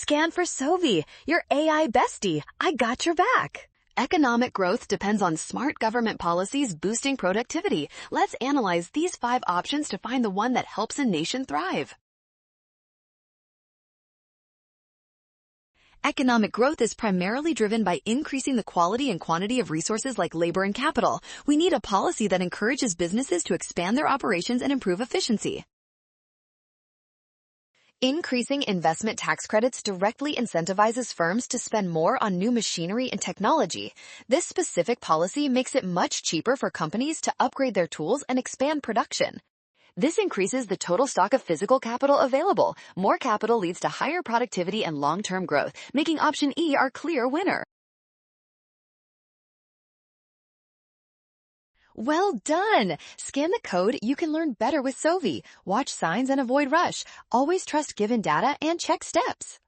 Scan for Sovi, your AI bestie. I got your back. Economic growth depends on smart government policies boosting productivity. Let's analyze these 5 options to find the one that helps a nation thrive. Economic growth is primarily driven by increasing the quality and quantity of resources like labor and capital. We need a policy that encourages businesses to expand their operations and improve efficiency. Increasing investment tax credits directly incentivizes firms to spend more on new machinery and technology. This specific policy makes it much cheaper for companies to upgrade their tools and expand production. This increases the total stock of physical capital available. More capital leads to higher productivity and long-term growth, making option E our clear winner. Well done! Scan the code. You can learn better with Sovi. Watch signs and avoid rush. Always trust given data and check steps.